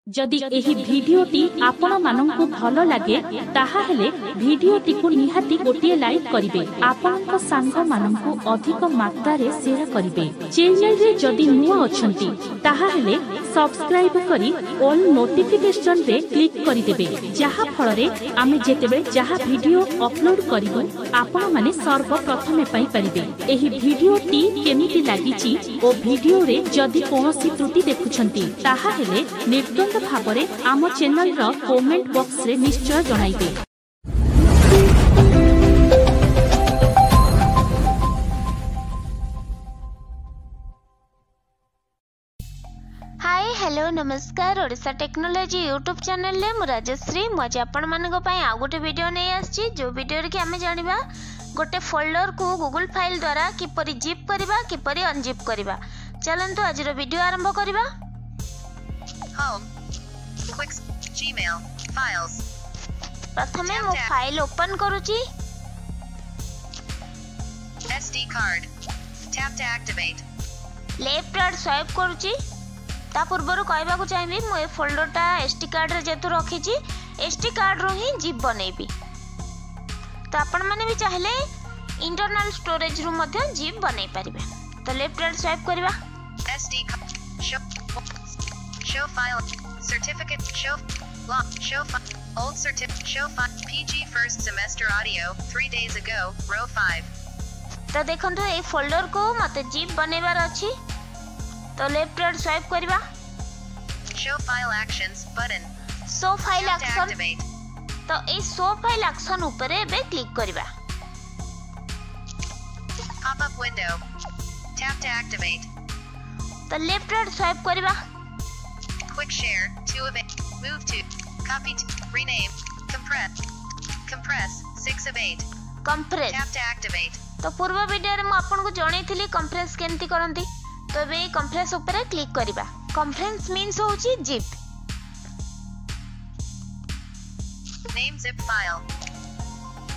जदि एही भिडियोटी आपण माननकु भल लागे ताहा हेले भिडियोटीकु निहाती गोटिए लाइक करिवे। आपनक सांग माननकु अधिक मात्रा रे शेयर करिवे। चैनल रे जदि नुआ अछंती ताहा हेले सब्सक्राइब करी ऑल नोटिफिकेशन रे क्लिक करि देबे। जहा फल रे आमे जेतेबे जहा भिडियो अपलोड करिवो आपण माने सर्वप्रथमे पाई परिबे। एही भिडियोटी केमिति लागिची ओ भिडियो रे जदि कोनोसी त्रुटि देखुछंती ताहा हेले निर्द्वंद भावरे आम चैनल रो कमेंट बॉक्स रे निश्चय जणाइबे। हाय हेलो नमस्कार ओडिशा टेक्नोलॉजी यूट्यूब चैनल ले मु राजश्री मज आपण मानक पई आ गोटे वीडियो नै आछि। जो वीडियो रे कि हमें जानिबा गोटे फोल्डर को गूगल फाइल द्वारा किपरि जिप करबा किपरि अनजिप करबा। चलंतु आज रो वीडियो आरंभ करबा। Home, Quick, Gmail, Files. प्रथमे मो फाइल ओपन करूची। SD card. Tap to activate. Left right swipe करूची। ता पूर्वरु कहबा को चाहिबी मो ए फोल्डरटा SD कार्ड रे जेतु रखीची SD कार्ड रो ही जिप बनेबी। तो आपण माने भी चाहले इंटरनल स्टोरेज रू मध्ये जिप बनै परिबे। तो लेफ्ट राइट स्वाइप करबा। SD show file certificate show lock show file old certificate show file PG first semester audio 3 days ago row 5। तो देखंतु ए फोल्डर को मते जिप बनेबार अछि। तो लेफ्ट राइट स्वाइप करबा। show file actions button show file tap to action. activate तो ए show file action ऊपर बे click करबा। pop up window tap to activate तो लेफ्ट राइट स्वाइप करबा। quick share 2 of 8 move to copy to rename compress 6 of 8 compress. tap to activate तो पूर्व video रे म आपन को जणैथिली कंप्रेस केनती करंती। तो बे कंप्रेस ऊपर क्लिक करबा। कंप्रेस मींस होची zip. name zip file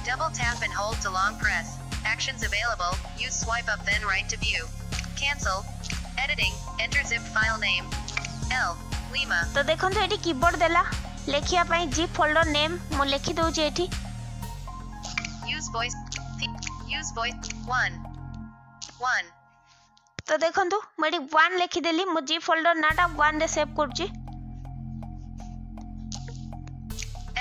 double tap and hold to long press actions available use swipe up then right to view cancel editing enter zip file name L Lima। तो देखंतु एठी keyboard देला लेखिया पई zip folder name मो लेखि दोची एठी। use voice 1 तो देखंतु muddy 1 लेखि देली मो जिप फोल्डर नाटा 1 रे सेव करची।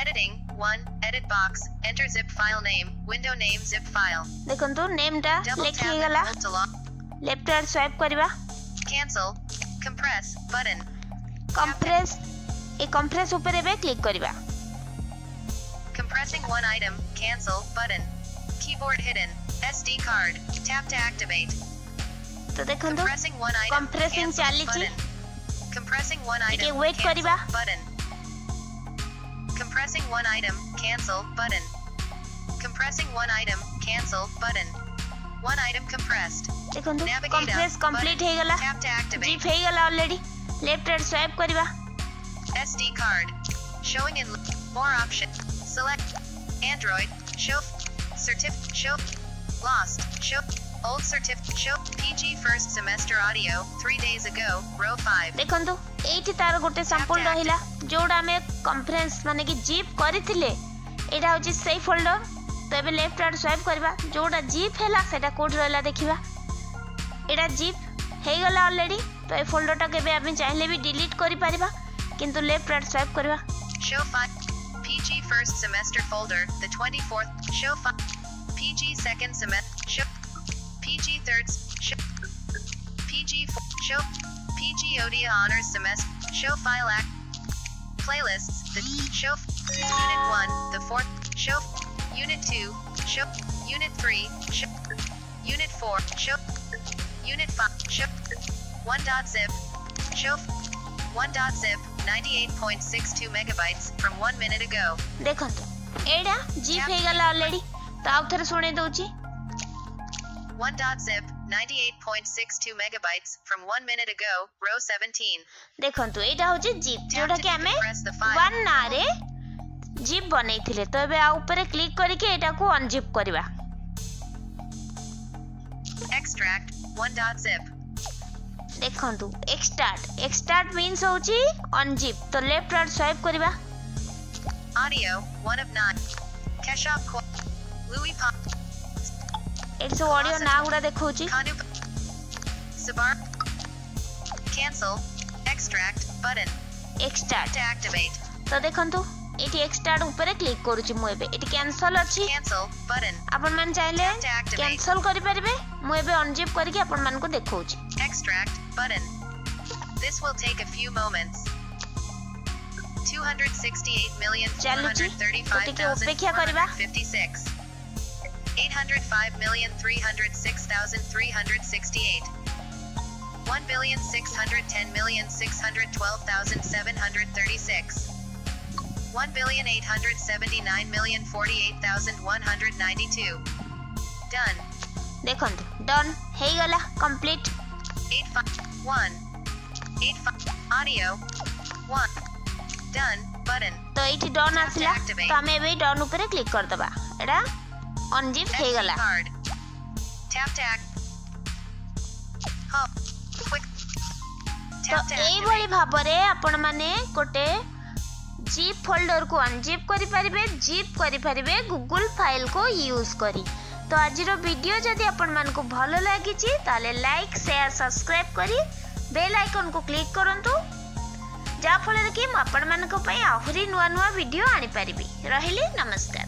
editing 1 edit box enter zip file name window name zip file देखंतु नेम टा double लेखि tap गेला। and hold to long left right swipe करबा। cancel compress button कंप्रेस ए compress ऊपर बे क्लिक करबा। compressing one item cancel button keyboard hidden SD card tap to activate तो देखंतु compressing one item Compressing cancel चालीची। button compressing one ଟିକେ item wait cancel करिबा। button compressing one item cancel button compressing one item cancel button one item compressed देखंतु Navigate compress up complete button हे गेला। tap to activate zip हे गेला already. Left right swipe करबा। SD card showing in more options select Android show certificate show lost show old certificate show PG first semester audio 3 days ago row 5 देखंतु एठी तार गोटे sample रहिला जोडा में conference माने कि जिप करिथिले एटा होची सेही फोल्डर। तो एबे लेफ्ट राइट स्वाइप करबा जोडा जिप हैला सेटा कोड रहला देखिबा। एटा जिप हे गेला ऑलरेडी। तो ए फोल्डर टा केबे आमे चाहिले भी डिलीट करि परिबा किंतु लेफ्ट राइट स्वाइप करबा। show 5 PG first semester folder the 24th show 5 PG second semester show PG third show PG show PG ODA honors semester show file act playlists the show unit 1 the 4th show unit 2 show unit 3 show unit 4 show unit 5 show 1.zip show 1.zip 98.62 megabytes from 1 minute ago देखंतु एडा zip हे गेला already. तो आउ थरे सुने दोची 1.zip 98.62 megabytes from 1 minute ago row 17 देखंतु एटा होची zip जोडा के हमें compress the file 1 ना रे जिप बनैथिले। तो एबे आ ऊपर क्लिक करके एटा को अनजिप करबा। extract 1.zip देखंतु एक्सटार्ट मीन्स होची अनजिप तो लेफ्ट राइट स्वाइप करबा Audio 1 of 9. Keshav Louis Pop. It's audio ना गुडा देखौची Kanu Sabar. Cancel. Extract button. एक्सटार्ट To activate. तो देखंतु एटी एक्सटार्ट ऊपर क्लिक करूची मु एबे एटी कैंसिल अछि Cancel button. आपण मान चाहिले To activate. कैंसिल करि परिबे मु एबे अनजिप करके आपण मान को देखौची Extract button. This will take a few moments. 268,435,456. 805,306,368. 1,610,612,736. 1,879,048,192. Done. देखंतु डन हे गला कंप्लीट 851. 85. Audio 1. Done button. तो एटी डन आसिला तो हमें एबे डन ऊपर क्लिक कर दबा एडा अनजिप हे गला Card. Tap to act. Home. Quick. तो Tap to एई activate. भली भाबरे आपण माने कोटे जीप फोल्डर को अनजिप करि परिबे जीप करि परिबे गूगल फाइल को यूज करी तो आज वीडियो जदि आपण मान को भलो लागी छि ताले लाइक शेयर सब्सक्राइब करी बेल आइकन को क्लिक करंतु जा फल कि आपण मान को पई आहुरी नुआ नुआ वीडियो आनी परिबी रहिले नमस्कार।